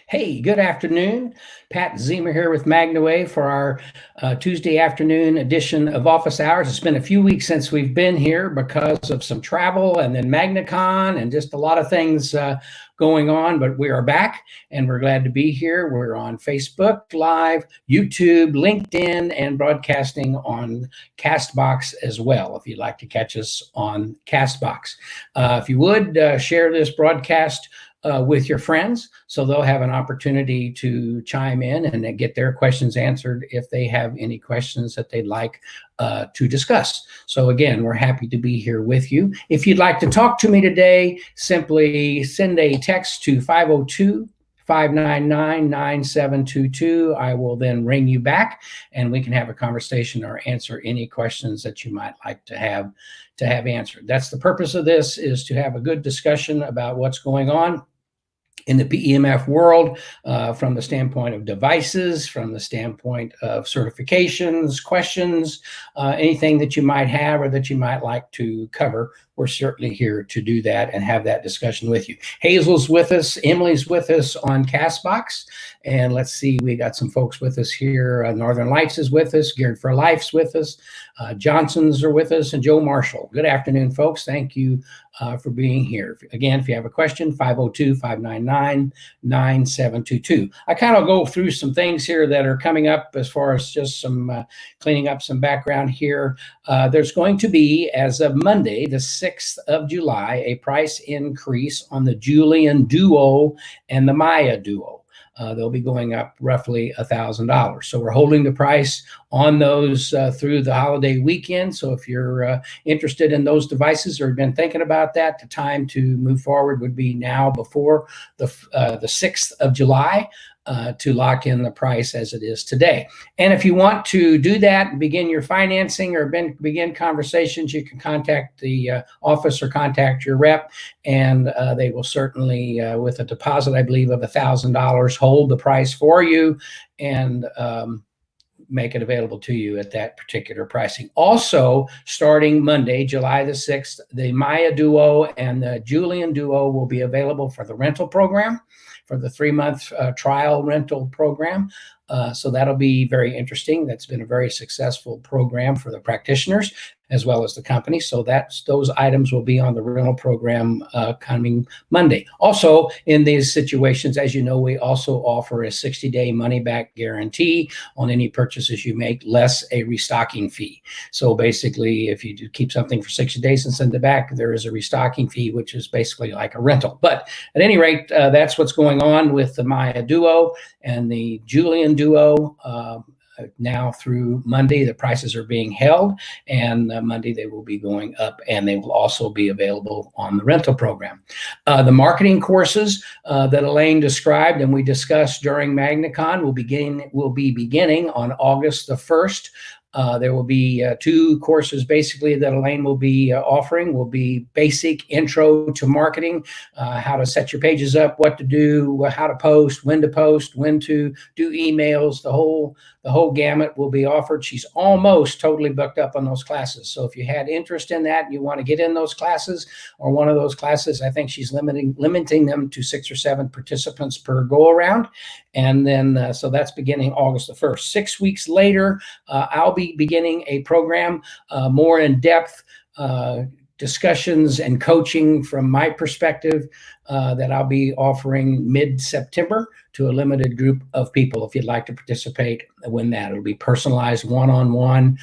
Hey, good afternoon. Pat Ziemer here with MagnaWave for our Tuesday afternoon edition of Office Hours. It's been a few weeks since we've been here because of some travel and then MagnaCon and just a lot of things going on, but we are back and we're glad to be here. We're on Facebook Live, YouTube, LinkedIn, and broadcasting on Castbox as well, if you'd like to catch us on Castbox. If you would, share this broadcast with your friends, so they'll have an opportunity to chime in and get their questions answered if they have any questions that they'd like to discuss. So again, we're happy to be here with you. If you'd like to talk to me today, simply send a text to 502-599-9722. I will then ring you back and we can have a conversation or answer any questions that you might like to have answered. That's the purpose of this, is to have a good discussion about what's going on in the PEMF world, from the standpoint of devices, from the standpoint of certifications, questions, anything that you might have or that you might like to cover. We're certainly here to do that and have that discussion with you. Hazel's with us, Emily's with us on Castbox, and let's see, we got some folks with us here. Northern Lights is with us, Geared for Life's with us, Johnson's are with us, and Joe Marshall. Good afternoon, folks. Thank you for being here. Again, if you have a question, 502-599-9722. I kind of go through some things here that are coming up as far as just some cleaning up some background here. There's going to be, as of Monday, the 6th of July, a price increase on the Julian Duo and the Maya Duo. They'll be going up roughly $1,000. So we're holding the price on those through the holiday weekend. So if you're interested in those devices or have been thinking about that, the time to move forward would be now before the 6th of July. To lock in the price as it is today. And if you want to do that and begin your financing or begin conversations, you can contact the office or contact your rep, and they will certainly, with a deposit, I believe, of $1,000, hold the price for you and make it available to you at that particular pricing. Also, starting Monday, July the 6th, the Maya Duo and the Julian Duo will be available for the rental program, for the 3-month trial rental program. So that'll be very interesting. That's been a very successful program for the practitioners as well as the company. So those items will be on the rental program coming Monday. Also, in these situations, as you know, we also offer a 60-day money-back guarantee on any purchases you make, less a restocking fee. So basically, if you do keep something for 60 days and send it back, there is a restocking fee, which is basically like a rental. But at any rate, that's what's going on with the Maya Duo and the Julian Duo. Now through Monday, the prices are being held, and Monday they will be going up, and they will also be available on the rental program. The marketing courses that Elaine described and we discussed during MagnaCon will be beginning on August the 1st. There will be 2 courses basically that Elaine will be offering. Will be basic intro to marketing, how to set your pages up, what to do, how to post, when to do emails. The whole gamut will be offered. She's almost totally booked up on those classes. So if you had interest in that and you want to get in those classes or one of those classes, I think she's limiting them to 6 or 7 participants per go around. And then, so that's beginning August the 1st. 6 weeks later, I'll be beginning a program, more in-depth discussions and coaching from my perspective, that I'll be offering mid-September to a limited group of people. If you'd like to participate, when that, it'll be personalized one-on-one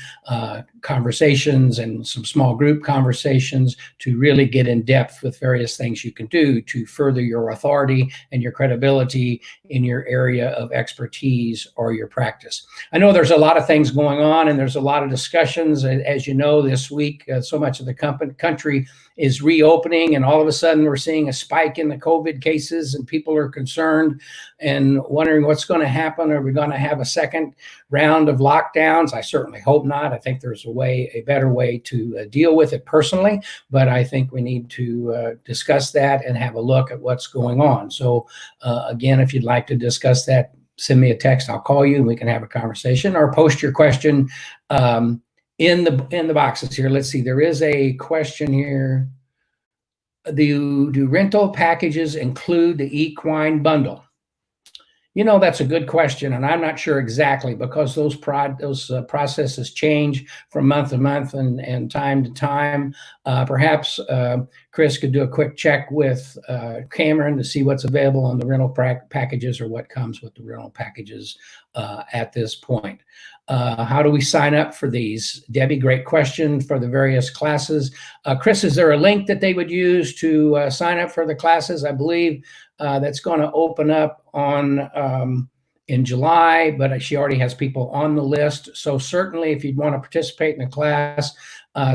conversations and some small group conversations to really get in depth with various things you can do to further your authority and your credibility in your area of expertise or your practice. I know there's a lot of things going on and there's a lot of discussions. As you know, this week, so much of the country is reopening, and all of a sudden we're seeing a spike in the COVID cases, and people are concerned and wondering what's going to happen. Are we going to have a second round of lockdowns? I certainly hope not. I think there's a better way to deal with it personally, but I think we need to discuss that and have a look at what's going on. So again, if you'd like to discuss that, send me a text. I'll call you and we can have a conversation, or post your question in the boxes here. Let's see, there is a question here. Do rental packages include the Equine bundle? That's a good question, and I'm not sure exactly, because those processes change from month to month and time to time. Perhaps Chris could do a quick check with Cameron to see what's available on the rental packages, or what comes with the rental packages at this point. How do we sign up for these? Debbie, great question. For the various classes. Chris, is there a link that they would use to sign up for the classes? I believe that's going to open up on in July, but she already has people on the list. So certainly if you'd want to participate in the class,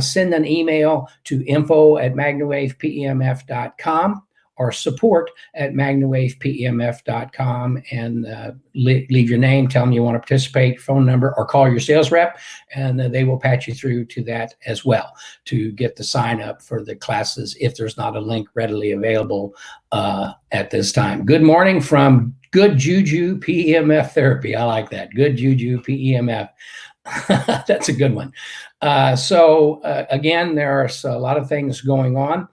send an email to info@magnawavepemf.com or support@magnawavepemf.com, and leave your name, tell them you want to participate, phone number, or call your sales rep, and they will patch you through to that as well to get the sign up for the classes if there's not a link readily available at this time. Good morning from Good Juju PEMF Therapy. I like that. Good Juju PEMF. That's a good one. So again, there's a lot of things going on.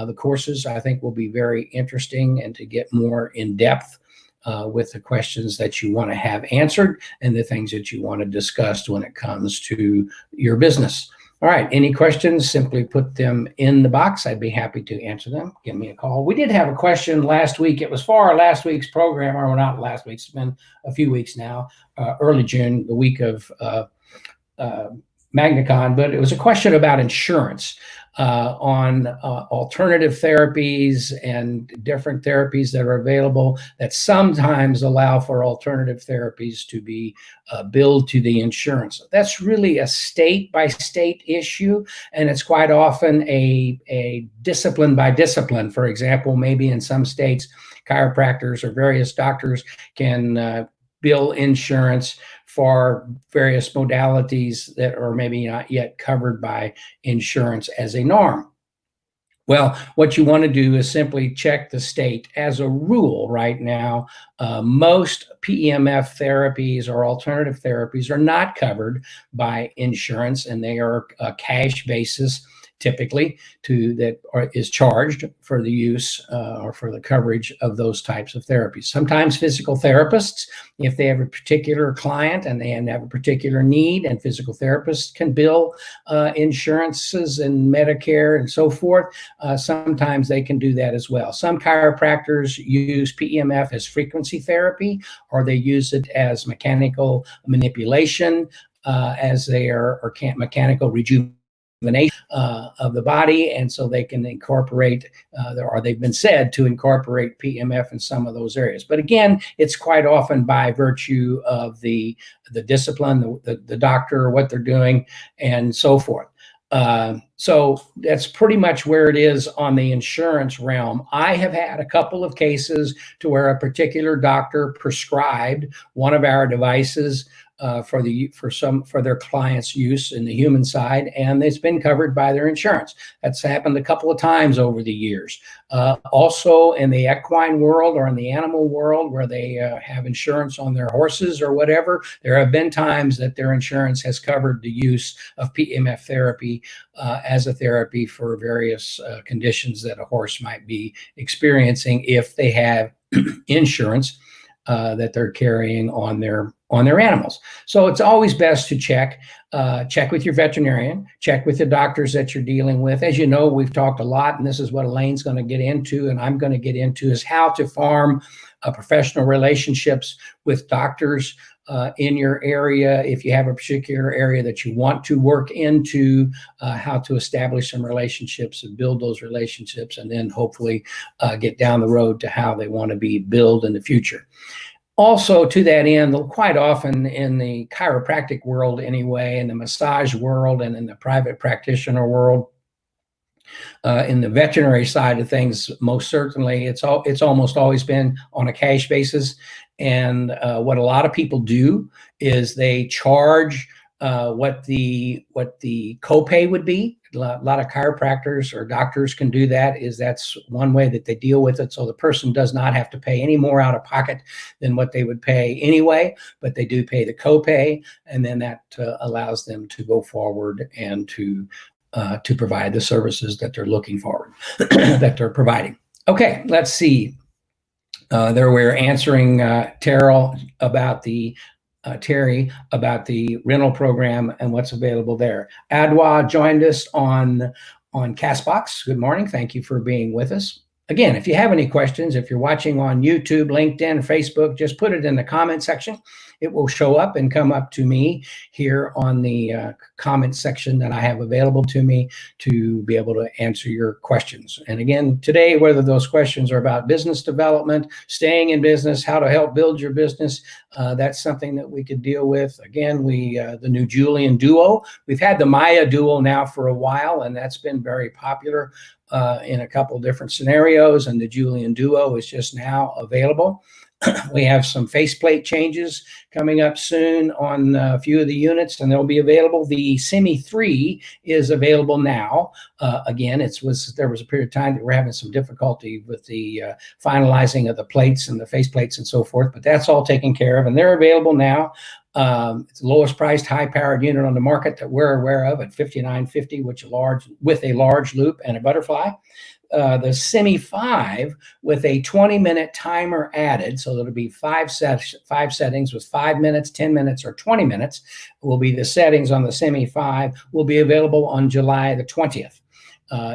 The courses, I think, will be very interesting, and to get more in depth with the questions that you want to have answered and the things that you want to discuss when it comes to your business. All right, any questions, simply put them in the box. I'd be happy to answer them. Give me a call. We did have a question last week. It was for our last week's program, or not last week, it's been a few weeks now, early June, the week of MagnaCon, but it was a question about insurance on alternative therapies and different therapies that are available that sometimes allow for alternative therapies to be billed to the insurance. That's really a state-by-state issue, and it's quite often a discipline by discipline. For example, maybe in some states, chiropractors or various doctors can bill insurance for various modalities that are maybe not yet covered by insurance as a norm. Well, what you want to do is simply check the state. As a rule right now, most PEMF therapies or alternative therapies are not covered by insurance, and they are a cash basis typically is charged for the use or for the coverage of those types of therapies. Sometimes physical therapists, if they have a particular client and they have a particular need, and physical therapists can bill insurances and Medicare and so forth, sometimes they can do that as well. Some chiropractors use PEMF as frequency therapy, or they use it as mechanical manipulation, as they are mechanical rejuvenation of the body, and so they can incorporate, or they've been said to incorporate PEMF in some of those areas. But again, it's quite often by virtue of the discipline, the doctor, what they're doing, and so forth. So that's pretty much where it is on the insurance realm. I have had a couple of cases to where a particular doctor prescribed one of our devices for their clients' use in the human side, and it's been covered by their insurance. That's happened a couple of times over the years. Also in the equine world or in the animal world, where they have insurance on their horses or whatever, there have been times that their insurance has covered the use of PEMF therapy as a therapy for various conditions that a horse might be experiencing, if they have insurance that they're carrying on their animals. So it's always best to check with your veterinarian, check with the doctors that you're dealing with. As you know, we've talked a lot, and this is what Elaine's going to get into, and I'm going to get into, is how to form professional relationships with doctors in your area. If you have a particular area that you want to work into, how to establish some relationships and build those relationships, and then hopefully get down the road to how they want to be billed in the future. Also, to that end, quite often in the chiropractic world anyway, in the massage world and in the private practitioner world, in the veterinary side of things, most certainly, it's almost always been on a cash basis. And what a lot of people do is they charge what the copay would be. A lot of chiropractors or doctors can do that. That's one way that they deal with it. So the person does not have to pay any more out of pocket than what they would pay anyway, but they do pay the copay, and then that allows them to go forward and to provide the services that they're looking forward that they're providing. Okay, let's see. There we're answering Terry about the rental program and what's available there. Adwa joined us on Castbox. Good morning. Thank you for being with us. Again, if you have any questions, if you're watching on YouTube, LinkedIn, Facebook, just put it in the comment section. It will show up and come up to me here on the comment section that I have available to me to be able to answer your questions. And again, today, whether those questions are about business development, staying in business, how to help build your business, that's something that we could deal with. Again, the new Julian Duo. We've had the Maya Duo now for a while, and that's been very popular in a couple different scenarios, and the Julian Duo is just now available. We have some faceplate changes coming up soon on a few of the units, and they'll be available. The Semi 3 is available now. Again, there was a period of time that we're having some difficulty with the finalizing of the plates and the faceplates and so forth, but that's all taken care of, and they're available now. It's the lowest priced, high-powered unit on the market that we're aware of at $59.50, with a large loop and a butterfly. The Semi 5 with a 20-minute timer added, so there'll be five settings with 5 minutes, 10 minutes, or 20 minutes will be the settings on the Semi 5, will be available on July the 20th.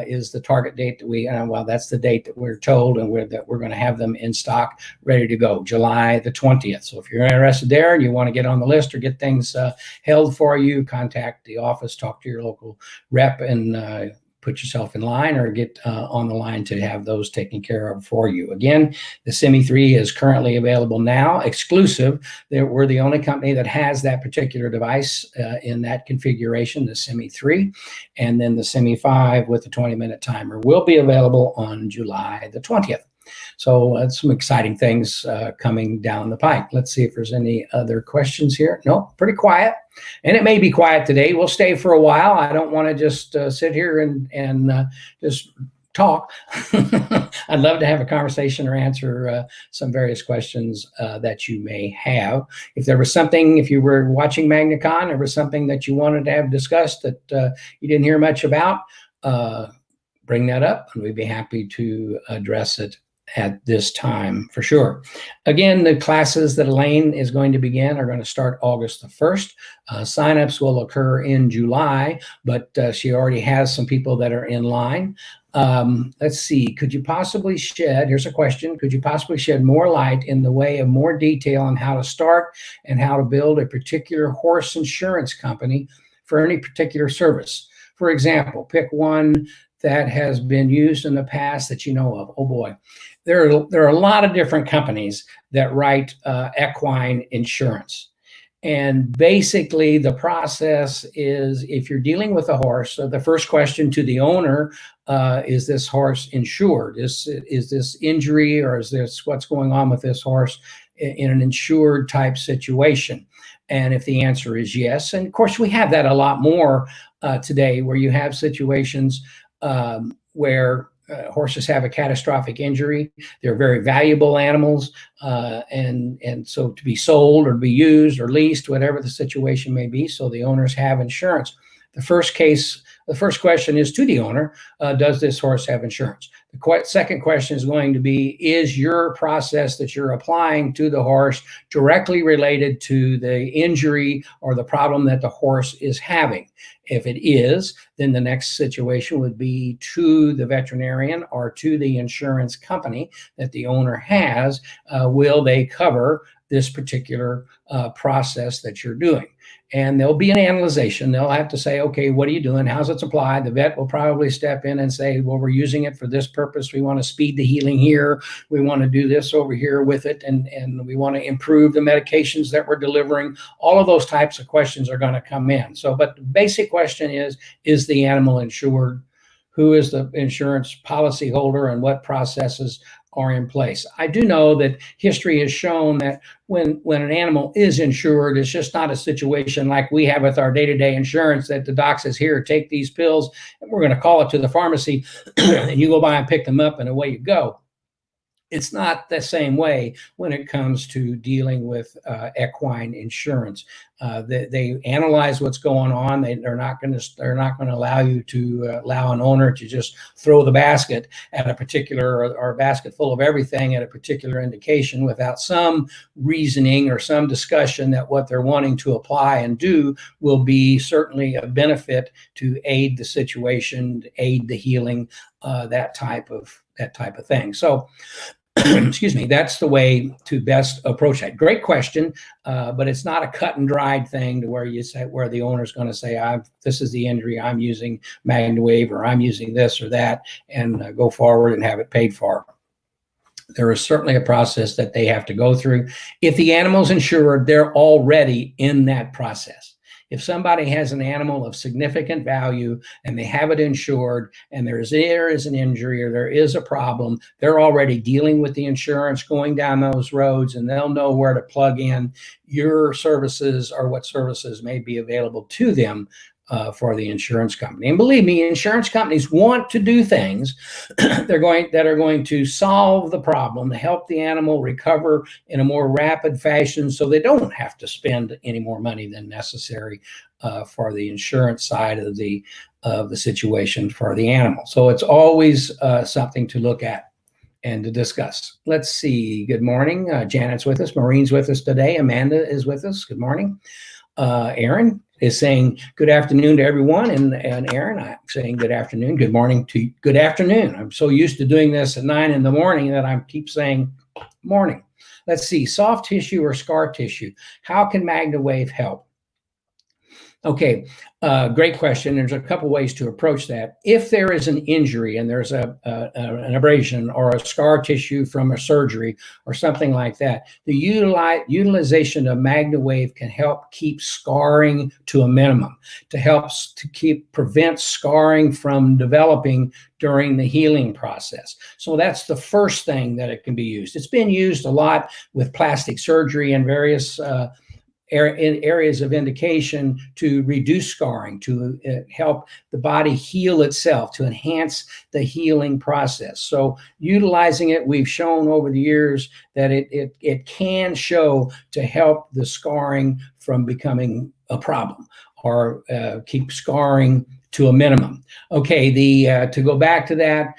Is the target date that that's the date that we're told, and that we're going to have them in stock, ready to go, July the 20th. So if you're interested there and you want to get on the list or get things held for you, contact the office, talk to your local rep, and put yourself in line or get on the line to have those taken care of for you. Again, the Semi 3 is currently available now, exclusive. We're the only company that has that particular device in that configuration, the Semi 3. And then the Semi 5 with the 20-minute timer will be available on July the 20th. So that's some exciting things coming down the pike. Let's see if there's any other questions here. No, pretty quiet. And it may be quiet today. We'll stay for a while. I don't want to just sit here and just talk. I'd love to have a conversation or answer some various questions that you may have. If there was something, if you were watching MagnaCon, there was something that you wanted to have discussed that you didn't hear much about, bring that up, and we'd be happy to address it at this time for sure. Again, the classes that Elaine is going to begin are going to start August the 1st. Signups will occur in July, but she already has some people that are in line. Let's see, here's a question, could you possibly shed more light in the way of more detail on how to start and how to build a particular horse insurance company for any particular service? For example, pick one that has been used in the past that you know of. Oh boy, there are a lot of different companies that write equine insurance. And basically the process is, if you're dealing with a horse, the first question to the owner, is this horse insured? Is this injury, or is this what's going on with this horse in an insured type situation? And if the answer is yes, and of course we have that a lot more today, where you have situations where horses have a catastrophic injury. They're very valuable animals, and so to be sold or to be used or leased, whatever the situation may be, so the owners have insurance. The first question is to the owner, does this horse have insurance? The second question is going to be, is your process that you're applying to the horse directly related to the injury or the problem that the horse is having? If it is, then the next situation would be to the veterinarian or to the insurance company that the owner has. Will they cover this particular process that you're doing? And there'll be an analyzation. They'll have to say, okay, what are you doing? How's it applied? The vet will probably step in and say, well, we're using it for this purpose. We want to speed the healing here. We want to do this over here with it. And we want to improve the medications that we're delivering. All of those types of questions are going to come in. So, but the basic question is the animal insured? Who is the insurance policy holder, and what processes are in place? I do know that history has shown that when an animal is insured, it's just not a situation like we have with our day-to-day insurance, that the doc says, here, take these pills, and we're going to call it to the pharmacy, and you go by and pick them up, and away you go. It's not the same way when it comes to dealing with equine insurance. They analyze what's going on. They're not going to allow you to allow an owner to just throw the basket at a particular or a basket full of everything at a particular indication without some reasoning or some discussion that what they're wanting to apply and do will be certainly a benefit to aid the situation, aid the healing, that type of thing. So excuse me, that's the way to best approach that. Great question, but it's not a cut and dried thing to where you say, where the owner's going to say, this is the injury, I'm using MagnaWave, or I'm using this or that, and go forward and have it paid for. There is certainly a process that they have to go through. If the animal's insured, they're already in that process. If somebody has an animal of significant value and they have it insured and there is an injury or there is a problem, they're already dealing with the insurance, going down those roads, and they'll know where to plug in your services or what services may be available to them for the insurance company. And believe me, insurance companies want to do things that are going to solve the problem, to help the animal recover in a more rapid fashion so they don't have to spend any more money than necessary for the insurance side of the situation for the animal. So it's always something to look at and to discuss. Let's see. Good morning. Janet's with us. Maureen's with us today. Amanda is with us. Good morning. Aaron is saying good afternoon to everyone, and Aaron, I'm saying good afternoon, good morning to good afternoon. I'm so used to doing this at 9 in the morning that I keep saying morning. Let's see, soft tissue or scar tissue. How can MagnaWave help? Okay, great question. There's a couple ways to approach that. If there is an injury and there's an abrasion or a scar tissue from a surgery or something like that, the utilization of MagnaWave can help keep scarring to a minimum, to prevent scarring from developing during the healing process. So that's the first thing that it can be used. It's been used a lot with plastic surgery and various in areas of indication to reduce scarring, to help the body heal itself, to enhance the healing process. So utilizing it, we've shown over the years that it can show to help the scarring from becoming a problem or keep scarring to a minimum. Okay, to go back to that,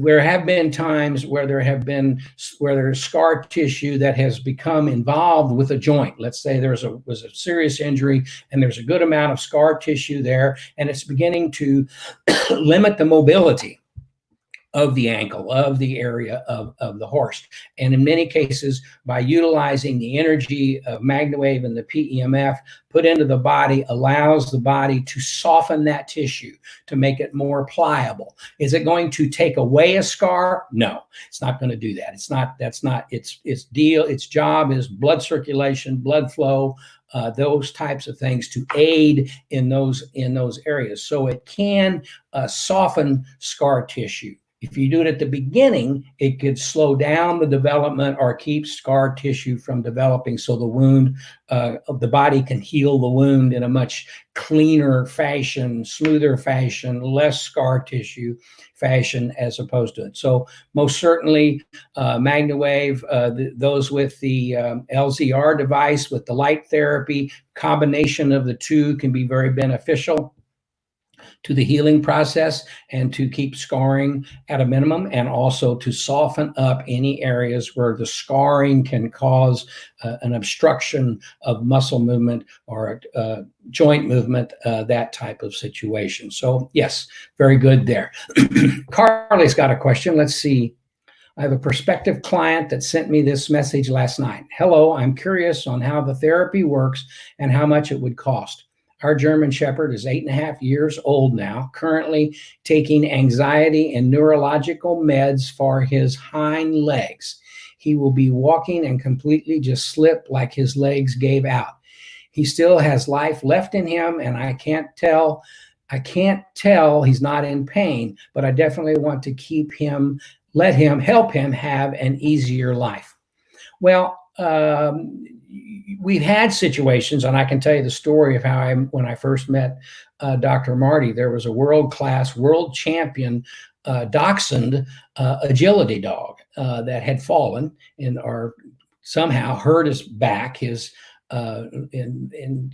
there have been times where there's scar tissue that has become involved with a joint. Let's say was a serious injury and there's a good amount of scar tissue there, and it's beginning to limit the mobility of the ankle, of the area of the horse. And in many cases, by utilizing the energy of MagnaWave and the PEMF put into the body, allows the body to soften that tissue, to make it more pliable. Is it going to take away a scar? No, it's not going to do that. Its job is blood circulation, blood flow, those types of things to aid in those areas. So it can soften scar tissue. If you do it at the beginning, it could slow down the development or keep scar tissue from developing, so the wound of the body can heal the wound in a much cleaner fashion, smoother fashion, less scar tissue fashion as opposed to it. So most certainly MagnaWave, those with the LZR device with the light therapy, combination of the two can be very beneficial to the healing process and to keep scarring at a minimum, and also to soften up any areas where the scarring can cause an obstruction of muscle movement or joint movement, that type of situation. So yes, very good there. Carly's got a question. Let's see. I have a prospective client that sent me this message last night. Hello, I'm curious on how the therapy works and how much it would cost. Our German Shepherd is 8.5 years old now, currently taking anxiety and neurological meds for his hind legs. He will be walking and completely just slip like his legs gave out. He still has life left in him, and I can't tell he's not in pain, but I definitely want to help him have an easier life. Well, we've had situations, and I can tell you the story of how when I first met Dr. Marty, there was a world-class, world champion dachshund agility dog that had fallen and are somehow hurt his back, and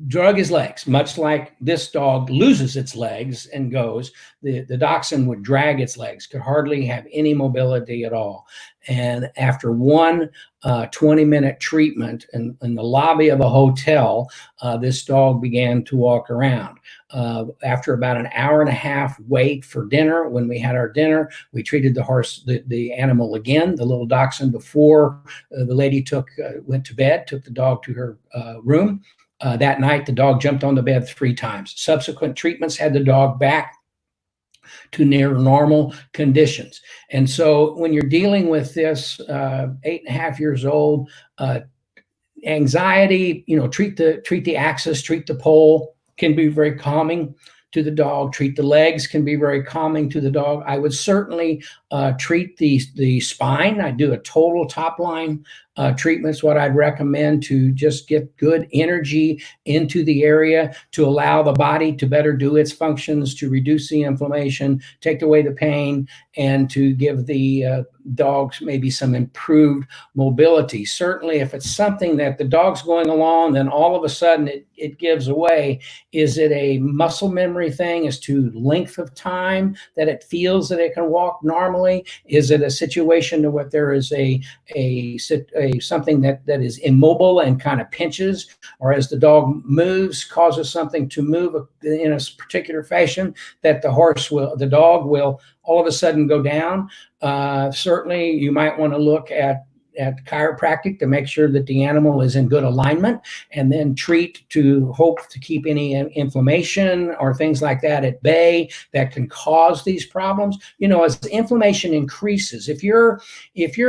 drug his legs, much like this dog loses its legs and goes. The dachshund would drag its legs, could hardly have any mobility at all. And after one 20-minute treatment in the lobby of a hotel, this dog began to walk around. After about an hour and a half wait for dinner, when we had our dinner, we treated the animal again, the little dachshund, before the lady went to bed, took the dog to her room. That night, the dog jumped on the bed 3 times. Subsequent treatments had the dog back to near normal conditions. And so when you're dealing with this 8.5 years old, anxiety, treat the axis, treat the pole, can be very calming to the dog. Treat the legs, can be very calming to the dog. I would certainly treat the spine. I do a total top line treatment is what I'd recommend, to just get good energy into the area, to allow the body to better do its functions, to reduce the inflammation, take away the pain, and to give the dogs maybe some improved mobility. Certainly, if it's something that the dog's going along, then all of a sudden it gives away. Is it a muscle memory thing as to length of time that it feels that it can walk normally? Is it a situation to where there is something that is immobile and kind of pinches, or as the dog moves, causes something to move in a particular fashion that the dog will all of a sudden go down? Certainly, you might want to look at chiropractic to make sure that the animal is in good alignment, and then treat to hope to keep any inflammation or things like that at bay that can cause these problems. As the inflammation increases, if you're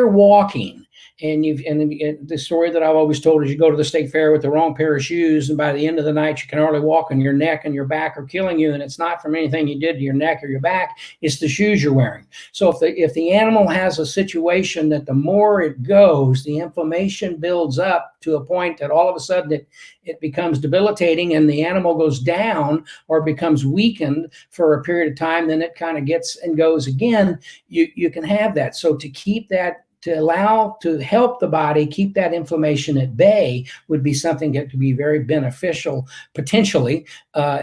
walking, and the story that I've always told is, you go to the state fair with the wrong pair of shoes, and by the end of the night you can hardly walk, and your neck and your back are killing you, and it's not from anything you did to your neck or your back, it's the shoes you're wearing. So if the animal has a situation that the more it goes, the inflammation builds up to a point that all of a sudden it becomes debilitating, and the animal goes down or becomes weakened for a period of time, then it kind of gets and goes again, you can have that. So to help the body keep that inflammation at bay would be something that could be very beneficial, potentially,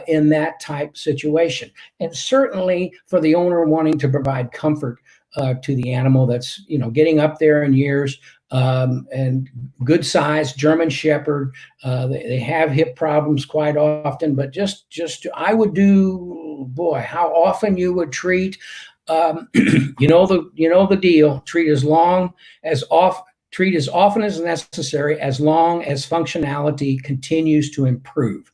in that type situation. And certainly for the owner wanting to provide comfort to the animal that's getting up there in years, and good size German Shepherd. They have hip problems quite often, but I would do, boy, how often you would treat. The deal. Treat as often as necessary, as long as functionality continues to improve.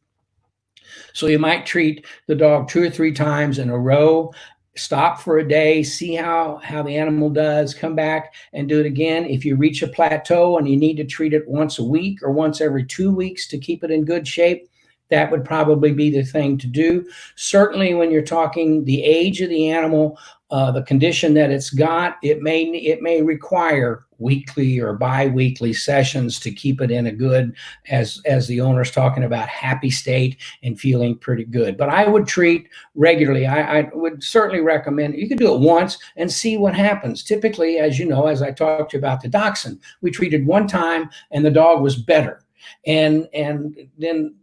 So you might treat the dog 2 or 3 times in a row, stop for a day, see how the animal does, come back and do it again. If you reach a plateau and you need to treat it once a week or once every 2 weeks to keep it in good shape, that would probably be the thing to do. Certainly when you're talking the age of the animal, the condition that it's got, it may require weekly or bi-weekly sessions to keep it in a good, as the owner's talking about, happy state and feeling pretty good. But I would treat regularly. I would certainly recommend, you could do it once and see what happens. Typically, as as I talked to you about the dachshund, we treated 1 time and the dog was better. And then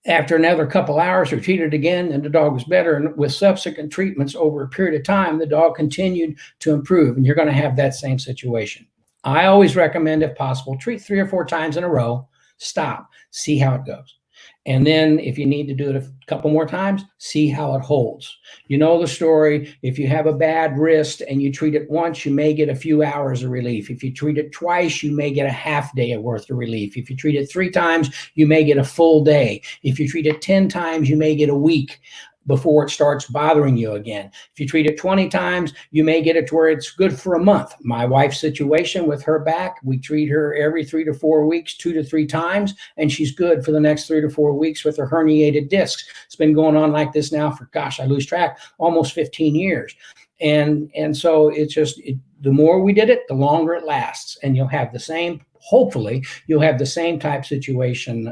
after another couple hours, we treated again, and the dog was better. And with subsequent treatments over a period of time, the dog continued to improve. And you're going to have that same situation. I always recommend, if possible, treat 3 or 4 times in a row, stop, see how it goes. And then if you need to do it a couple more times, see how it holds. You know the story. If you have a bad wrist and you treat it once, you may get a few hours of relief. If you treat it twice, you may get a half day worth of relief. If you treat it 3 times, you may get a full day. If you treat it 10 times, you may get a week before it starts bothering you again. If you treat it 20 times, you may get it to where it's good for a month. My wife's situation with her back, we treat her every 3 to 4 weeks, 2 to 3 times, and she's good for the next 3 to 4 weeks with her herniated discs. It's been going on like this now for, I lose track, almost 15 years. And so the more we did it, the longer it lasts, and you'll have the same, hopefully you'll have the same type situation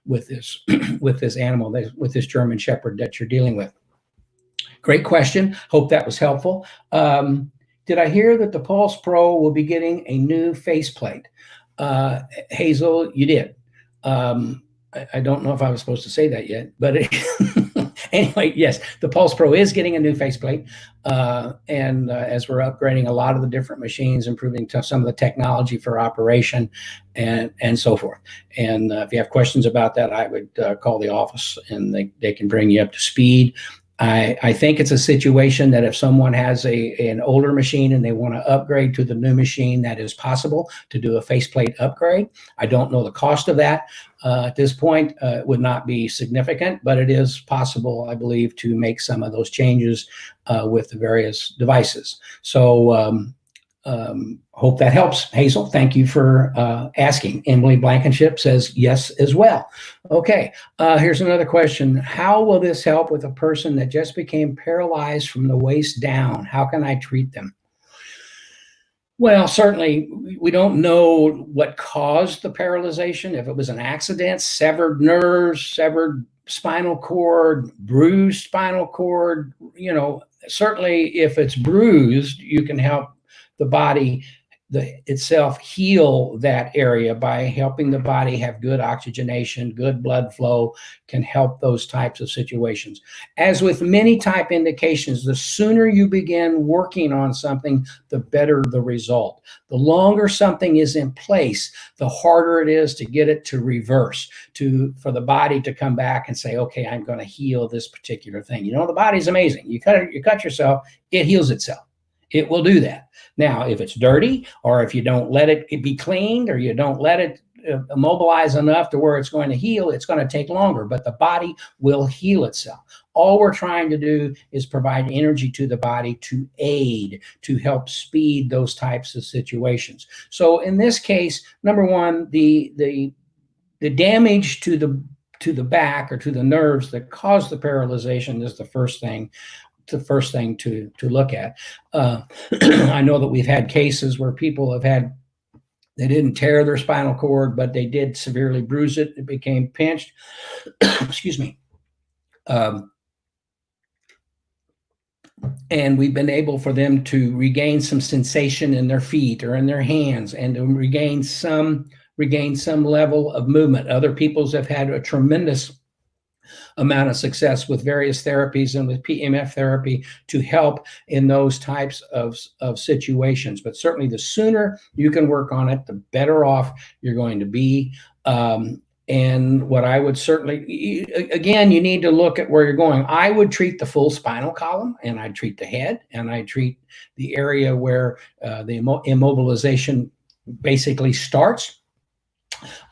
with this animal, with this German Shepherd that you're dealing with. Great question. Hope that was helpful. Did I hear that the Pulse Pro will be getting a new faceplate? Hazel, you did. I don't know if I was supposed to say that yet, but anyway, yes, the Pulse Pro is getting a new faceplate. And as we're upgrading a lot of the different machines, improving some of the technology for operation and so forth. And if you have questions about that, I would call the office and they can bring you up to speed. I think it's a situation that if someone has an older machine and they want to upgrade to the new machine, that is possible to do a faceplate upgrade. I don't know the cost of that. At this point, it would not be significant, but it is possible, I believe, to make some of those changes with the various devices. So hope that helps, Hazel. Thank you for asking. Emily Blankenship says yes as well. Okay, here's another question. How will this help with a person that just became paralyzed from the waist down? How can I treat them? Well, certainly we don't know what caused the paralyzation. If it was an accident, severed nerves, severed spinal cord, bruised spinal cord, certainly if it's bruised, you can help the body itself heal that area by helping the body have good oxygenation, good blood flow, can help those types of situations. As with many type indications, the sooner you begin working on something, the better the result. The longer something is in place, the harder it is to get it to reverse, for the body to come back and say, okay, I'm going to heal this particular thing. The body's amazing. You cut yourself, it heals itself. It will do that. Now, if it's dirty, or if you don't let it be cleaned, or you don't let it immobilize enough to where it's going to heal, it's going to take longer, but the body will heal itself. All we're trying to do is provide energy to the body to aid, to help speed those types of situations. So in this case, number one, the damage to the back or to the nerves that cause the paralyzation is the first thing to look at. I know that we've had cases where people they didn't tear their spinal cord, but they did severely bruise it. It became pinched. Excuse me. And we've been able for them to regain some sensation in their feet or in their hands and to regain some level of movement. Other people's have had a tremendous amount of success with various therapies and with PMF therapy to help in those types of situations. But certainly the sooner you can work on it, the better off you're going to be. And what I would certainly, again, you need to look at where you're going. I would treat the full spinal column, and I'd treat the head, and I'd treat the area where the immobilization basically starts.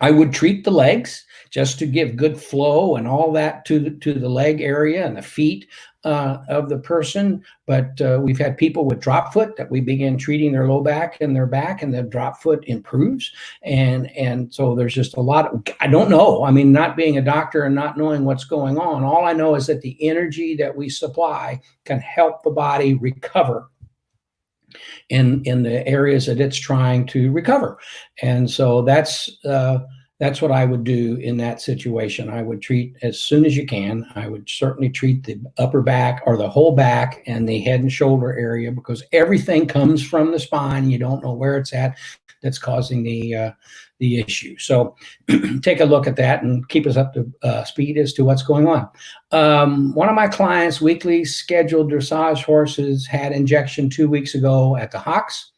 I would treat the legs just to give good flow and all that to the leg area and the feet of the person. But we've had people with drop foot that we begin treating their low back and their back, and the drop foot improves. And so there's just a lot. I don't know. I mean, not being a doctor and not knowing what's going on, all I know is that the energy that we supply can help the body recover in the areas that it's trying to recover. And so that's what I would do in that situation. I would treat as soon as you can. I would certainly treat the upper back or the whole back and the head and shoulder area, because everything comes from the spine. You don't know where it's at that's causing the issue. So take a look at that and keep us up to speed as to what's going on. One of my clients' weekly scheduled dressage horses had injection 2 weeks ago at the hocks,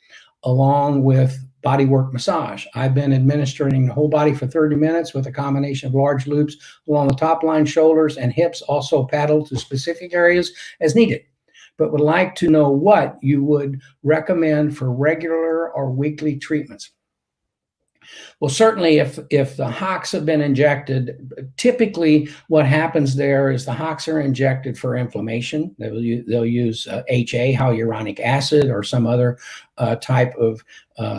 along with bodywork massage. I've been administering the whole body for 30 minutes with a combination of large loops along the top line, shoulders, and hips, also paddled to specific areas as needed, but would like to know what you would recommend for regular or weekly treatments. Well, certainly if the hocks have been injected, typically what happens there is the hocks are injected for inflammation. They'll use HA, hyaluronic acid, or some other type of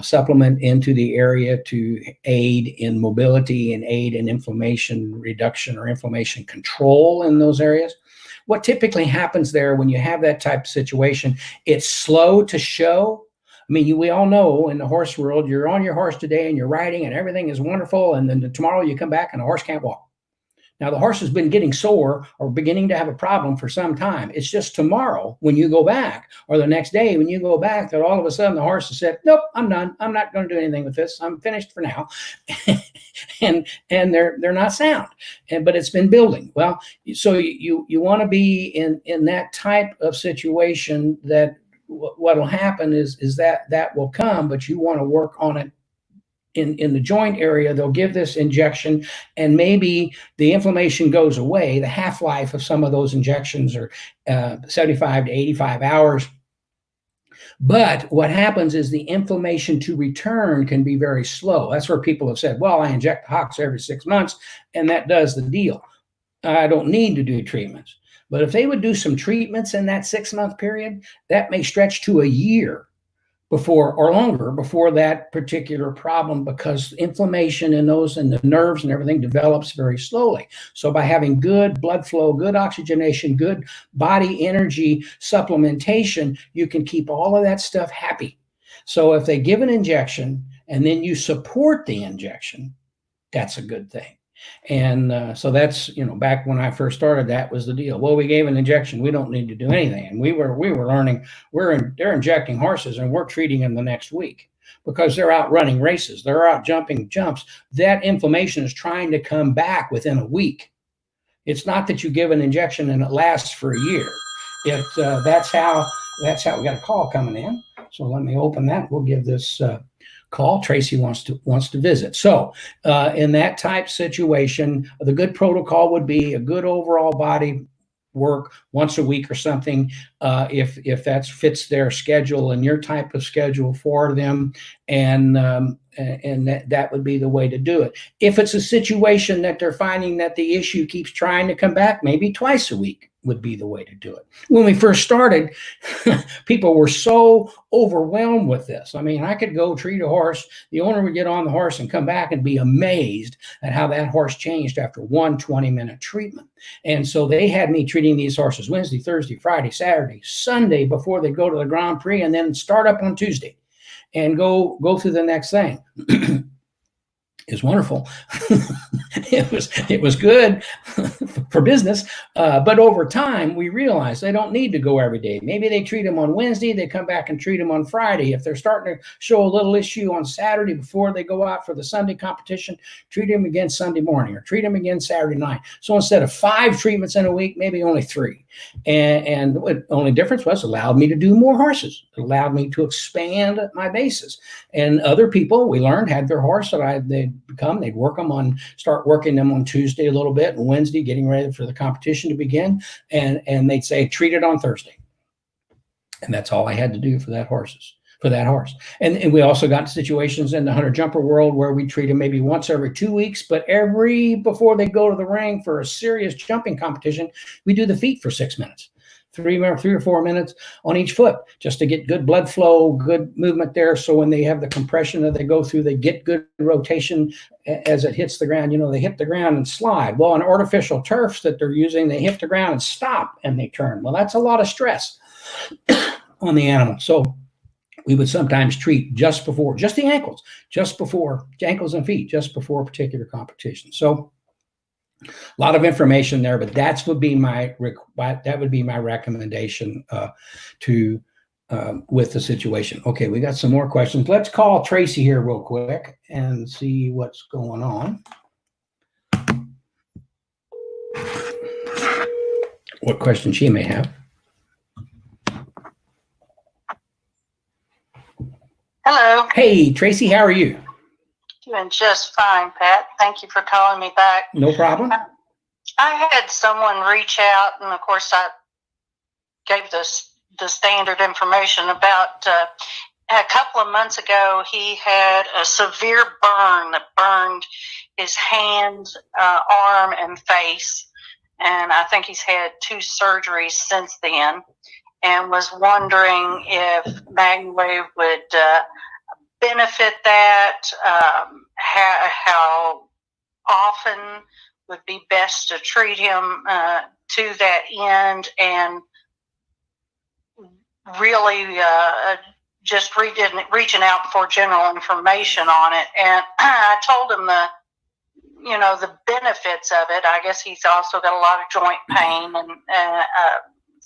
supplement into the area to aid in mobility and aid in inflammation reduction or inflammation control in those areas. What typically happens there when you have that type of situation, it's slow to show. I mean, we all know in the horse world, you're on your horse today and you're riding and everything is wonderful. And then tomorrow you come back and the horse can't walk. Now, the horse has been getting sore or beginning to have a problem for some time. It's just tomorrow when you go back, or the next day when you go back, that all of a sudden the horse has said, nope, I'm done. I'm not going to do anything with this. I'm finished for now. and they're not sound. But it's been building. Well, so you want to be in that type of situation that what will happen is that will come, but you want to work on it in the joint area. They'll give this injection, and maybe the inflammation goes away. The half-life of some of those injections are 75 to 85 hours. But what happens is the inflammation to return can be very slow. That's where people have said, well, I inject the hocks every 6 months, and that does the deal. I don't need to do treatments. But if they would do some treatments in that 6-month period, that may stretch to a year before, or longer, before that particular problem, because inflammation in those and the nerves and everything develops very slowly. So by having good blood flow, good oxygenation, good body energy supplementation, you can keep all of that stuff happy. So if they give an injection and then you support the injection, that's a good thing. And so that's, back when I first started, that was the deal. Well, we gave an injection. We don't need to do anything. And we were learning, they're injecting horses and we're treating them the next week because they're out running races. They're out jumping jumps. That inflammation is trying to come back within a week. It's not that you give an injection and it lasts for a year. That's how we got a call coming in. So let me open that. We'll give this call. Tracy wants to visit. So in that type situation, the good protocol would be a good overall body work once a week or something, if that fits their schedule and your type of schedule for them, and that would be the way to do it. If it's a situation that they're finding that the issue keeps trying to come back, maybe twice a week would be the way to do it. When we first started, people were so overwhelmed with this. I mean, I could go treat a horse, the owner would get on the horse and come back and be amazed at how that horse changed after one 20-minute treatment. And so they had me treating these horses Wednesday, Thursday, Friday, Saturday, Sunday before they go to the Grand Prix, and then start up on Tuesday and go through the next thing. It's wonderful. It was good for business, but over time we realized they don't need to go every day. Maybe they treat them on Wednesday, they come back and treat them on Friday. If they're starting to show a little issue on Saturday before they go out for the Sunday competition, treat them again Sunday morning or treat them again Saturday night. So instead of 5 treatments in a week, maybe only 3. And the only difference was it allowed me to do more horses. It allowed me to expand my bases. And other people, we learned, had their horse that they'd start working them on Tuesday a little bit, and Wednesday getting ready for the competition to begin. And they'd say, treat it on Thursday. And that's all I had to do for that horse. And we also got situations in the hunter jumper world where we treat them maybe once every 2 weeks, but before they go to the ring for a serious jumping competition, we do the feet for 6 minutes. 3 or 4 minutes on each foot, just to get good blood flow, good movement there. So when they have the compression that they go through, they get good rotation as it hits the ground. They hit the ground and slide. Well, on artificial turfs that they're using, they hit the ground and stop and they turn. Well, that's a lot of stress on the animal. So we would sometimes treat just the ankles, ankles and feet, just before a particular competition. So a lot of information there, but that would be my recommendation with the situation. Okay, we got some more questions. Let's call Tracy here real quick and see what's going on. What question she may have. Hello. Hey, Tracy, how are you? Doing just fine, Pat. Thank you for calling me back. No problem. I had someone reach out, and of course I gave the standard information about a couple of months ago he had a severe burn that burned his hand, arm, and face. And I think he's had 2 surgeries since then, and was wondering if MagnaWave would benefit that, how often would be best to treat him to that end, and really just reaching out for general information on it. And I told him the benefits of it. I guess he's also got a lot of joint pain and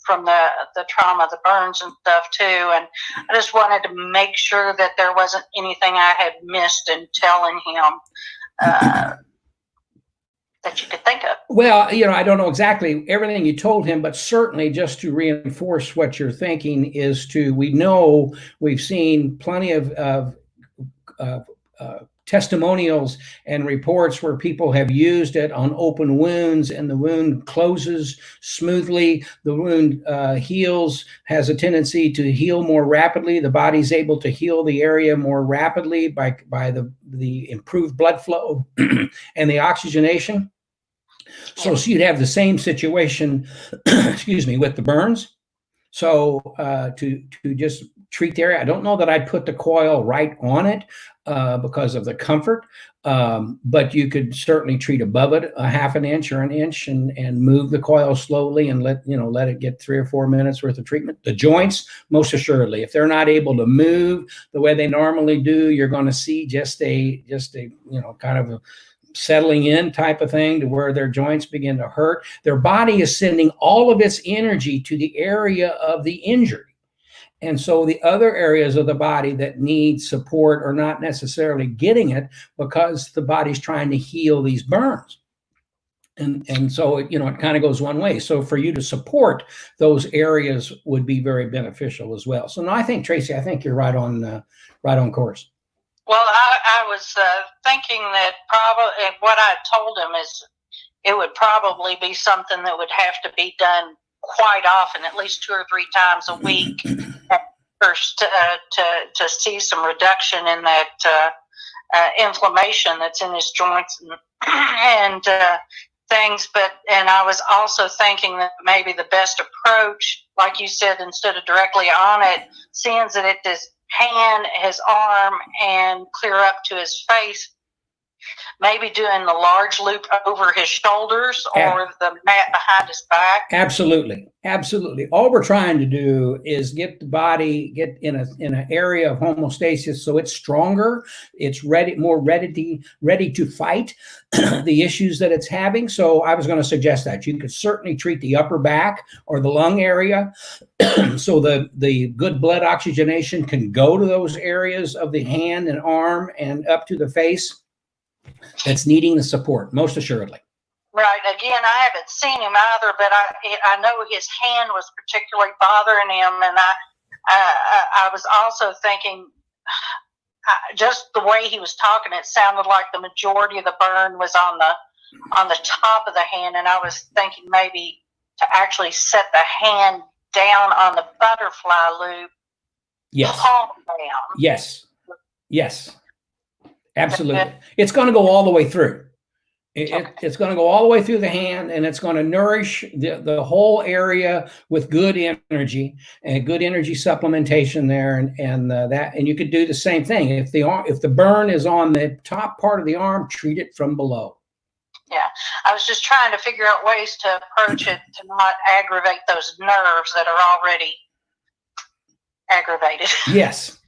from the trauma, the burns and stuff too. And I just wanted to make sure that there wasn't anything I had missed in telling him that you could think of. Well, I don't know exactly everything you told him, but certainly just to reinforce what you're thinking is we've seen plenty of testimonials and reports where people have used it on open wounds and the wound closes smoothly. The wound heals, has a tendency to heal more rapidly. The body's able to heal the area more rapidly by the improved blood flow and the oxygenation. So you'd have the same situation, excuse me, with the burns. So to just treat the area, I don't know that I'd put the coil right on it because of the comfort, but you could certainly treat above it a half an inch or an inch and move the coil slowly and let it get 3 or 4 minutes worth of treatment. The joints, most assuredly, if they're not able to move the way they normally do, you're going to see just a kind of a settling in type of thing to where their joints begin to hurt. Their body is sending all of its energy to the area of the injury. And so the other areas of the body that need support are not necessarily getting it because the body's trying to heal these burns. And so it kind of goes one way. So for you to support those areas would be very beneficial as well. So no, I think, Tracy, you're right on course. Well, I was thinking that probably what I told him is it would probably be something that would have to be done quite often, at least 2 or 3 times a week, first to see some reduction in that inflammation that's in his joints and things. And I was also thinking that maybe the best approach, like you said, instead of directly on it, seeing that it is hand, his arm, and clear up to his face, maybe doing the large loop over his shoulders or the mat behind his back. Absolutely. All we're trying to do is get the body in an area of homeostasis so it's stronger, it's more ready to fight the issues that it's having. So I was going to suggest that you could certainly treat the upper back or the lung area so the good blood oxygenation can go to those areas of the hand and arm and up to the face that's needing the support, most assuredly. Right. Again, I haven't seen him either, but I know his hand was particularly bothering him, and I was also thinking, just the way he was talking, it sounded like the majority of the burn was on the top of the hand, and I was thinking maybe to actually set the hand down on the butterfly loop. Yes. Palm down. Yes. Absolutely. It's going to go all the way through. It's going to go all the way through the hand, and it's going to nourish the whole area with good energy and good energy supplementation there, and you could do the same thing. If the burn is on the top part of the arm, treat it from below. Yeah, I was just trying to figure out ways to approach it to not aggravate those nerves that are already aggravated. Yes.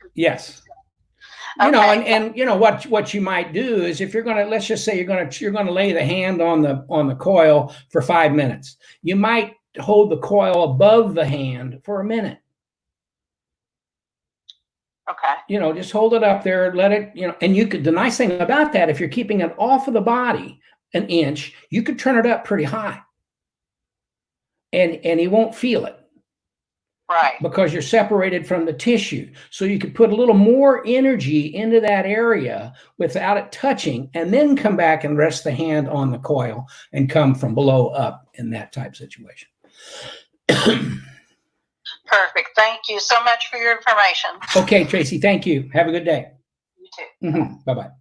Okay. And what you might do is if you're going to, let's just say you're going to lay the hand on the coil for 5 minutes, you might hold the coil above the hand for a minute. Okay. Just hold it up there, let it, and you could, the nice thing about that, if you're keeping it off of the body an inch, you could turn it up pretty high and he won't feel it. Right. Because you're separated from the tissue. So you could put a little more energy into that area without it touching, and then come back and rest the hand on the coil and come from below up in that type situation. Perfect. Thank you so much for your information. Okay, Tracy, thank you. Have a good day. You too. Mm-hmm. Bye-bye.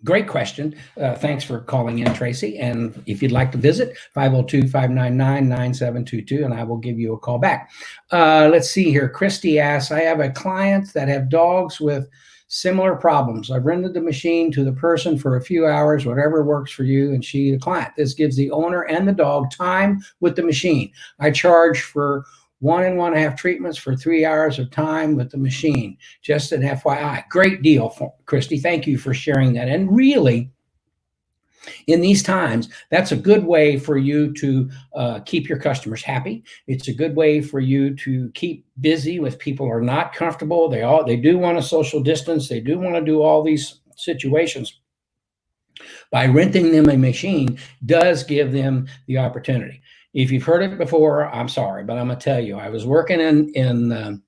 Great question. Thanks for calling in, Tracy. And if you'd like to visit, 502-599-9722, and I will give you a call back. Let's see here. Christy asks, I have a client that have dogs with similar problems. I've rented the machine to the person for a few hours, whatever works for you, and she, the client. This gives the owner and the dog time with the machine. I charge for 1 1/2 treatments for 3 hours of time with the machine. Just an FYI. Great deal, Christy. Thank you for sharing that. And really, In these times, that's a good way for you to keep your customers happy. It's a good way for you to keep busy with people who are not comfortable. They do want to social distance. They do want to do all these situations. By renting them a machine does give them the opportunity. If you've heard it before, I'm sorry, but I'm gonna tell you, I was working in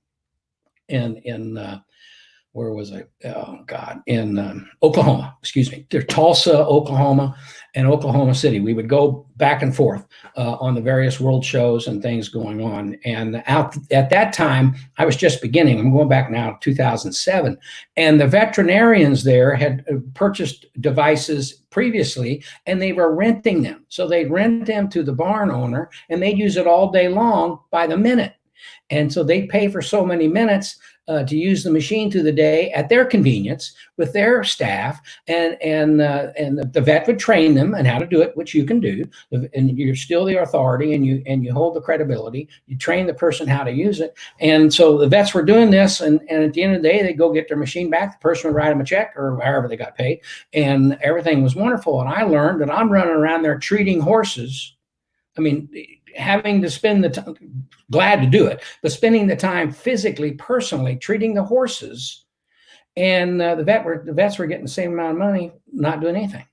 where was I? Oh God, in Oklahoma, excuse me. They're Tulsa, Oklahoma, and Oklahoma City. We would go back and forth on the various world shows and things going on. And out at that time, I was just beginning. I'm going back now to 2007, and the veterinarians there had purchased devices previously, and they were renting them. So they'd rent them to the barn owner, and they'd use it all day long by the minute. And so they pay for so many minutes to use the machine through the day at their convenience with their staff, and the vet would train them on how to do it, which you can do, and you're still the authority, and you hold the credibility. You train the person how to use it, and so the vets were doing this, and at the end of the day, they go get their machine back. The person would write them a check or however they got paid, and everything was wonderful. And I learned that I'm running around there treating horses. I mean, having to spend the time, glad to do it, but spending the time physically, personally treating the horses, and the vets were getting the same amount of money, not doing anything,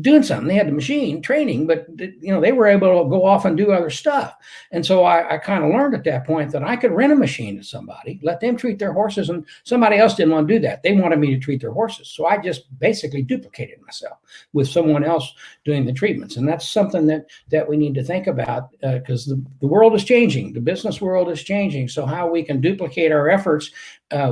doing something. They had the machine training, but they were able to go off and do other stuff. And so I kind of learned at that point that I could rent a machine to somebody, let them treat their horses, and somebody else didn't want to do that. They wanted me to treat their horses. So I just basically duplicated myself with someone else doing the treatments. And that's something that we need to think about, because the world is changing. The business world is changing. So how we can duplicate our efforts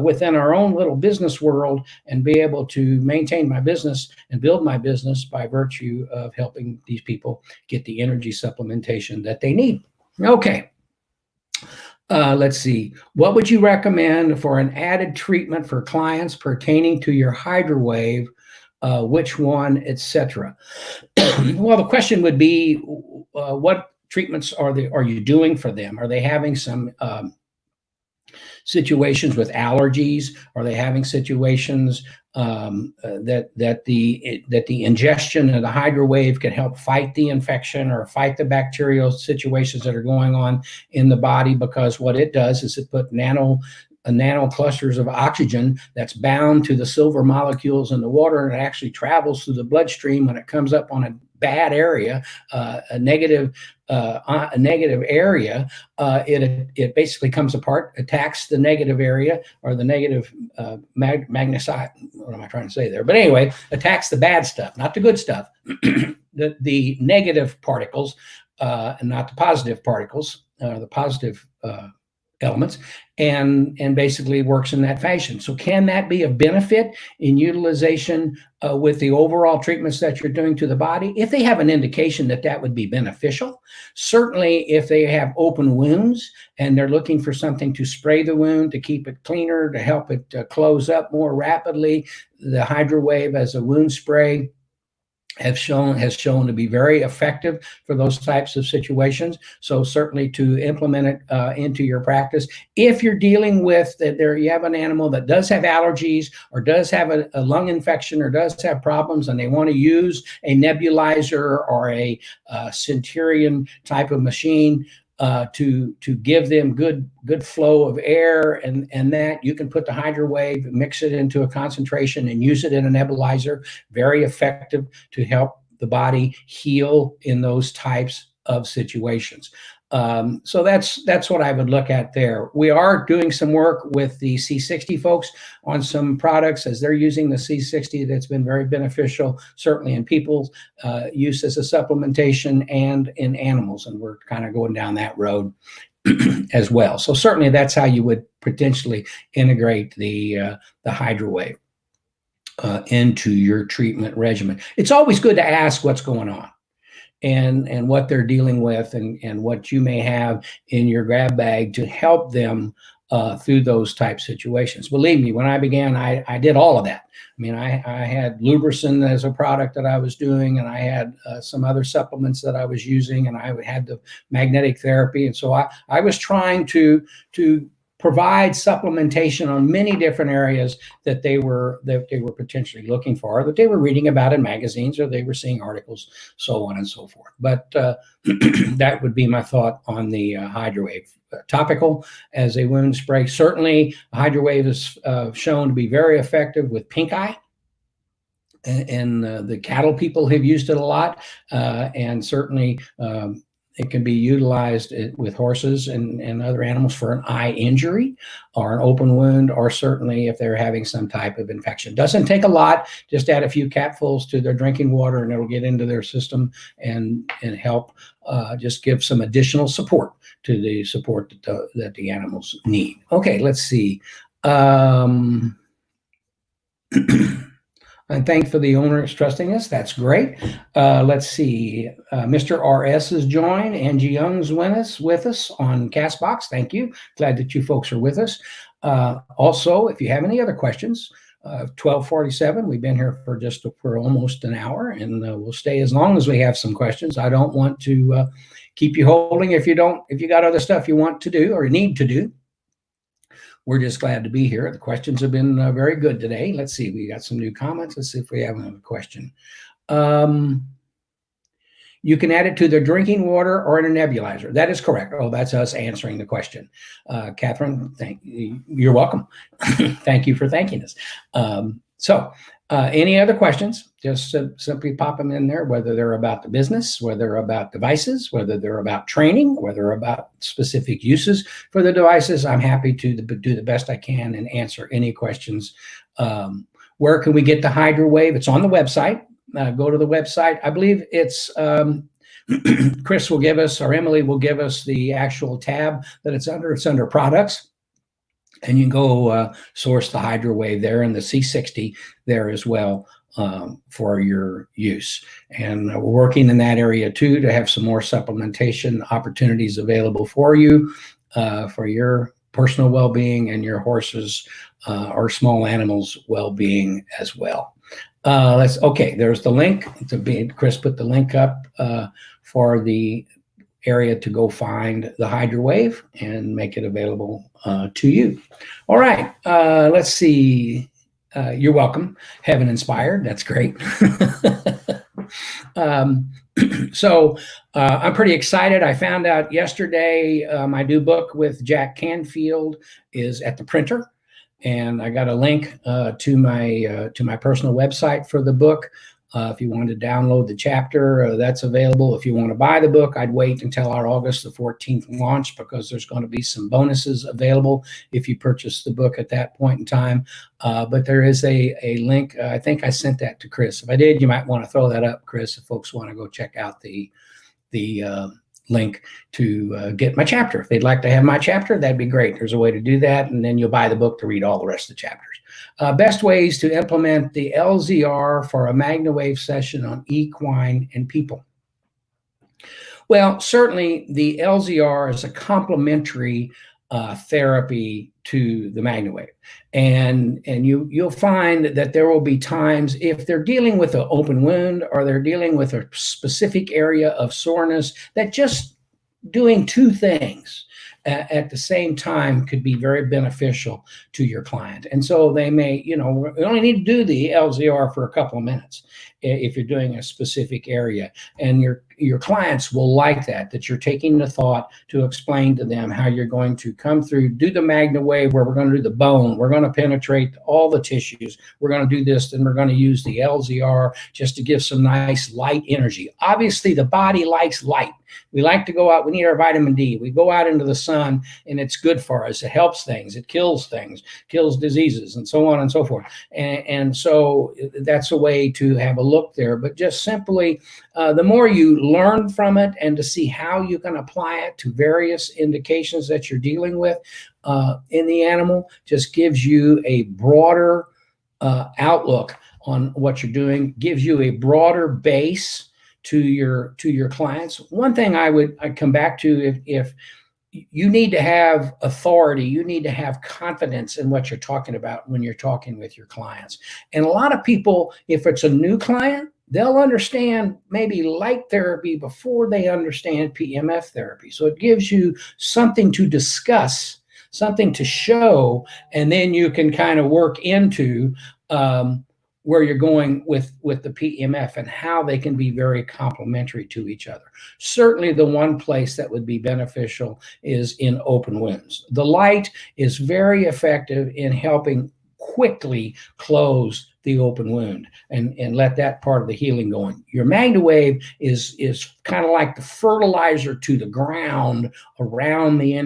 within our own little business world and be able to maintain my business and build my business by virtue of helping these people get the energy supplementation that they need. Okay. Let's see. What would you recommend for an added treatment for clients pertaining to your MagnaWave? Which one, etc.? Well, the question would be, what treatments are you doing for them? Are they having some situations with allergies? Are they having situations that the ingestion of the MagnaWave can help fight the infection or fight the bacterial situations that are going on in the body? Because what it does is it put nano clusters of oxygen that's bound to the silver molecules in the water, and it actually travels through the bloodstream. When it comes up on a bad area, a negative area, it basically comes apart, attacks the negative area, or the negative magnesite. What am I trying to say there? But anyway, attacks the bad stuff, not the good stuff, the negative particles, and not the positive particles, the positive elements, and basically works in that fashion. So can that be a benefit in utilization with the overall treatments that you're doing to the body? If they have an indication that would be beneficial, certainly if they have open wounds and they're looking for something to spray the wound to keep it cleaner, to help it close up more rapidly, the MagnaWave as a wound spray has shown to be very effective for those types of situations. So certainly to implement it into your practice. If you're dealing with you have an animal that does have allergies or does have a lung infection or does have problems, and they want to use a nebulizer or a Centurion type of machine to give them good flow of air, and that you can put the MagnaWave, mix it into a concentration, and use it in a nebulizer. Very effective to help the body heal in those types of situations. So that's what I would look at there. We are doing some work with the C60 folks on some products as they're using the C60 that's been very beneficial, certainly in people's use as a supplementation and in animals. And we're kind of going down that road as well. So certainly that's how you would potentially integrate the MagnaWave into your treatment regimen. It's always good to ask what's going on, and what they're dealing with, and what you may have in your grab bag to help them through those type situations. Believe me, when I began, I did all of that. I mean, I had Lubricin as a product that I was doing, and I had some other supplements that I was using, and I had the magnetic therapy. And so I was trying to provide supplementation on many different areas that they were potentially looking for, that they were reading about in magazines, or they were seeing articles, so on and so forth. But that would be my thought on the HydroWave. Topical as a wound spray. Certainly, HydroWave is shown to be very effective with pink eye. And the cattle people have used it a lot, and certainly it can be utilized with horses and other animals for an eye injury or an open wound, or certainly if they're having some type of infection. Doesn't take a lot. Just add a few capfuls to their drinking water, and it'll get into their system and help just give some additional support to the support that the animals need. Okay, let's see. And thanks for the owners trusting us. That's great. Let's see. Mr. RS has joined. Angie Young's with us on Castbox. Thank you. Glad that you folks are with us. Also, if you have any other questions, 12:47. We've been here for almost an hour, and we'll stay as long as we have some questions. I don't want to keep you holding if you got other stuff you want to do or need to do. We're just glad to be here. The questions have been very good today. Let's see. We got some new comments. Let's see if we have another question. You can add it to their drinking water or in a nebulizer. That is correct. Oh, that's us answering the question. Catherine, you're welcome. Thank you for thanking us. Any other questions, just simply pop them in there, whether they're about the business, whether they're about devices, whether they're about training, whether they're about specific uses for the devices. I'm happy to do the best I can and answer any questions. Where can we get the HydroWave? It's on the website. Go to the website. I believe it's Chris will give us, or Emily will give us the actual tab that it's under. It's under products. And you can go source the HydroWave there, and the C60 there as well for your use. And we're working in that area too to have some more supplementation opportunities available for you for your personal well-being and your horses or small animals' well-being as well. There's the link. Chris put the link up for the area to go find the HydroWave and make it available to you. All right, let's see. You're welcome. Heaven Inspired. That's great. So I'm pretty excited. I found out yesterday my new book with Jack Canfield is at the printer, and I got a link to my personal website for the book. If you want to download the chapter, that's available. If you want to buy the book, I'd wait until our August the 14th launch, because there's going to be some bonuses available if you purchase the book at that point in time. But there is a link. I think I sent that to Chris. If I did, you might want to throw that up, Chris, if folks want to go check out the link to get my chapter. If they'd like to have my chapter, that'd be great. There's a way to do that, and then you'll buy the book to read all the rest of the chapters. Best ways to implement the LZR for a MagnaWave session on equine and people. Well, certainly the LZR is a complementary therapy to the MagnaWave, and you'll find that there will be times if they're dealing with an open wound or they're dealing with a specific area of soreness, that just doing two things at the same time could be very beneficial to your client. And so they may, we only need to do the LZR for a couple of minutes if you're doing a specific area, and your clients will like that you're taking the thought to explain to them how you're going to come through, do the MagnaWave where we're going to do the bone, we're going to penetrate all the tissues, we're going to do this, then we're going to use the LZR just to give some nice light energy. Obviously, the body likes light. We like to go out, we need our vitamin D. We go out into the sun, and it's good for us. It helps things, it kills things, kills diseases, and so on and so forth. And so that's a way to have a look there. But just simply, the more you learn from it and to see how you can apply it to various indications that you're dealing with in the animal, just gives you a broader outlook on what you're doing, gives you a broader base to your clients. One thing I'd come back to, if you need to have authority, you need to have confidence in what you're talking about when you're talking with your clients. And a lot of people, if it's a new client, they'll understand maybe light therapy before they understand PMF therapy. So it gives you something to discuss something to show, and then you can kind of work into where you're going with the PEMF and how they can be very complementary to each other. Certainly the one place that would be beneficial is in open wounds. The light is very effective in helping quickly close the open wound and let that part of the healing go on. Your MagnaWave is kind of like the fertilizer to the ground around the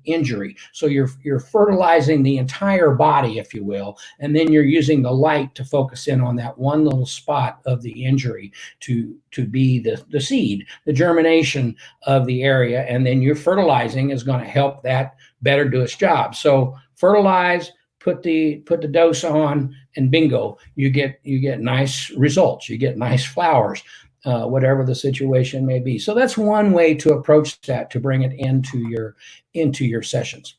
injury. So you're fertilizing the entire body, if you will, and then you're using the light to focus in on that one little spot of the injury to be the seed, the germination of the area, and then your fertilizing is going to help that better do its job. So fertilize, put the dose on, and bingo, you get nice results. You get nice flowers, whatever the situation may be. So that's one way to approach that, to bring it into your sessions,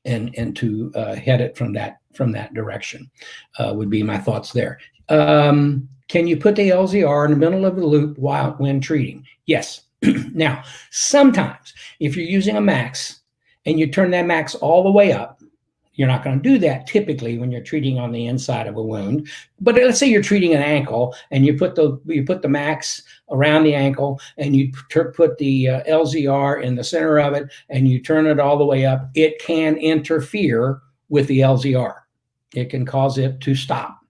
and to head it from that direction. Would be my thoughts there. Can you put the LZR in the middle of the loop when treating? Yes. Now, sometimes if you're using a max and you turn that max all the way up, you're not going to do that typically when you're treating on the inside of a wound. But let's say you're treating an ankle and you put the max around the ankle and you put the LZR in the center of it and you turn it all the way up. It can interfere with the LZR. It can cause it to stop.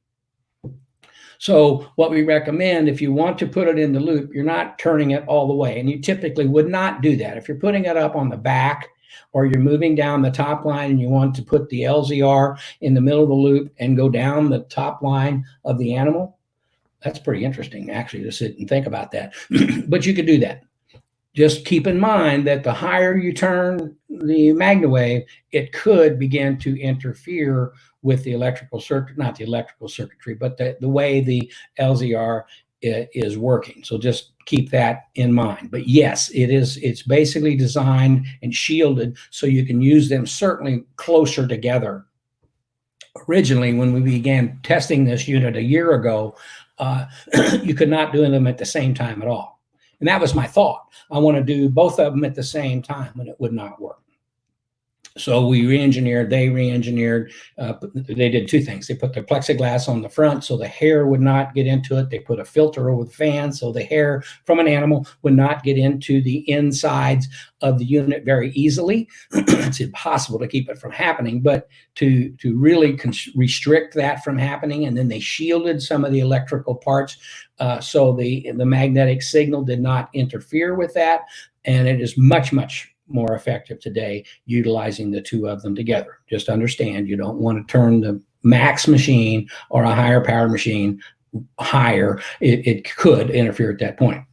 So what we recommend, if you want to put it in the loop, you're not turning it all the way. And you typically would not do that. If you're putting it up on the back, or you're moving down the top line and you want to put the LZR in the middle of the loop and go down the top line of the animal, that's pretty interesting, actually, to sit and think about that. But you could do that. Just keep in mind that the higher you turn the MagnaWave, it could begin to interfere with the electrical circuit, not the electrical circuitry, but the way the LZR is working. So just keep that in mind. But yes, it's basically designed and shielded so you can use them certainly closer together. Originally, when we began testing this unit a year ago, you could not do them at the same time at all. And that was my thought. I want to do both of them at the same time, and it would not work. So we re-engineered, they re-engineered, they did two things. They put the plexiglass on the front so the hair would not get into it. They put a filter over the fan so the hair from an animal would not get into the insides of the unit very easily. It's impossible to keep it from happening, but to really restrict that from happening. And then they shielded some of the electrical parts so the magnetic signal did not interfere with that. And it is much, much more effective today utilizing the two of them together. Just understand, you don't want to turn the max machine or a higher power machine higher. It could interfere at that point.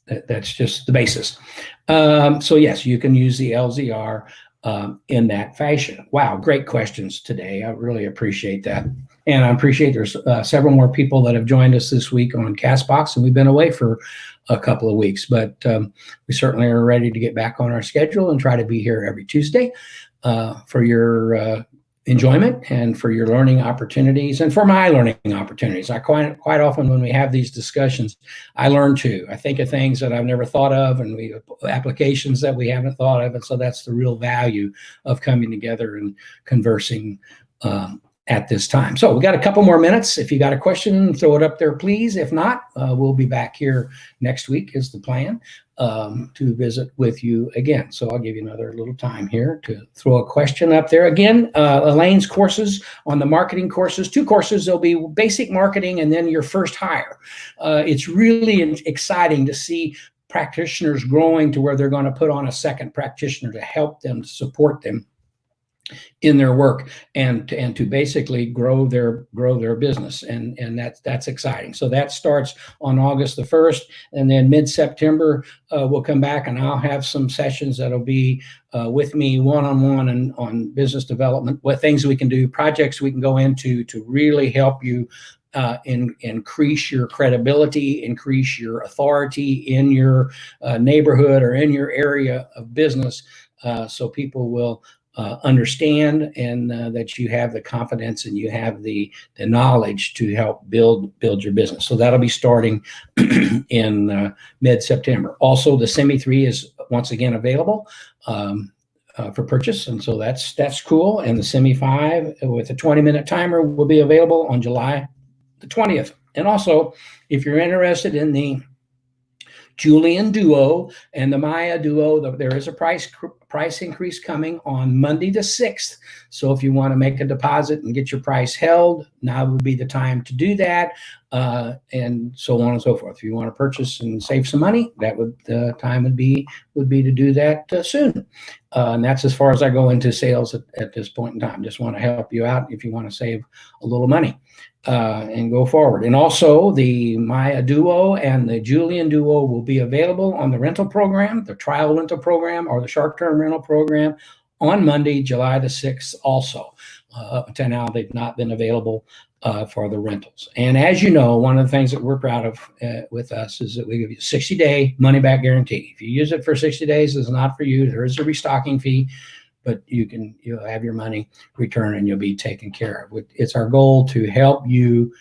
That's just the basis. So yes, you can use the LZR in that fashion. Wow, great questions today. I really appreciate that. And I appreciate there's several more people that have joined us this week on CastBox, and we've been away for a couple of weeks, but we certainly are ready to get back on our schedule and try to be here every Tuesday for your enjoyment and for your learning opportunities and for my learning opportunities. I quite often when we have these discussions, I learn too. I think of things that I've never thought of, and we have applications that we haven't thought of. And so that's the real value of coming together and conversing at this time. So we got a couple more minutes. If you got a question, throw it up there, please. If not, we'll be back here next week is the plan to visit with you again. So I'll give you another little time here to throw a question up there. Again, Elaine's courses on the marketing courses, 2 courses, there'll be basic marketing and then your first hire. It's really exciting to see practitioners growing to where they're going to put on a second practitioner to help them, to support them in their work and to basically grow their business, and that's exciting. So that starts on August the 1st, and then mid-September we'll come back and I'll have some sessions that'll be with me one-on-one and on business development, what things we can do, projects we can go into to really help you increase your credibility, increase your authority in your neighborhood or in your area of business, so people will understand and that you have the confidence and you have the knowledge to help build your business. So that'll be starting in mid-September. Also, the Semi 3 is once again available. for purchase, and so that's cool. And the Semi 5 with a 20-minute timer will be available on July the 20th. And also, if you're interested in the Julian Duo and the Maya Duo, there is a price increase coming on Monday the 6th. So if you want to make a deposit and get your price held, now would be the time to do that, and so on and so forth. If you want to purchase and save some money, the time would be to do that soon. And that's as far as I go into sales at this point in time. Just want to help you out if you want to save a little money and go forward. And also the Maya Duo and the Julian Duo will be available on the rental program, the trial rental program, or the short-term rental program on Monday, July the 6th also. Up until now, they've not been available for the rentals. And as you know, one of the things that we're proud of with us is that we give you a 60-day money-back guarantee. If you use it for 60 days, it's not for you. There is a restocking fee, but you'll have your money returned and you'll be taken care of. It's our goal to help you,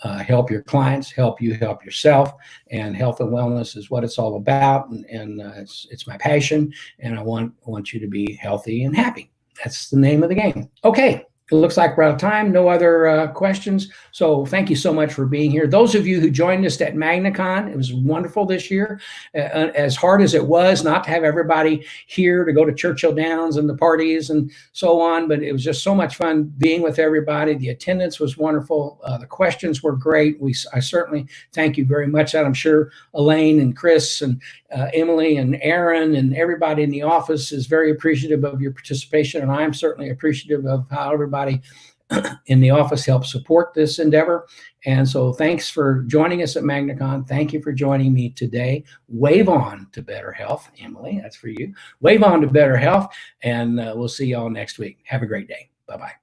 help your clients, help you help yourself, and health and wellness is what it's all about. And it's my passion, and I want you to be healthy and happy. That's the name of the game. Okay. It looks like we're out of time. No other questions. So thank you so much for being here. Those of you who joined us at MagnaCon, it was wonderful this year. As hard as it was not to have everybody here to go to Churchill Downs and the parties and so on, but it was just so much fun being with everybody. The attendance was wonderful. The questions were great. I certainly thank you very much. I'm sure Elaine and Chris and Emily and Aaron and everybody in the office is very appreciative of your participation, and I'm certainly appreciative of how everybody in the office helps support this endeavor. And so thanks for joining us at MagnaCon. Thank you for joining me today. Wave on to better health. Emily, that's for you. Wave on to better health, and we'll see y'all next week. Have a great day. Bye-bye.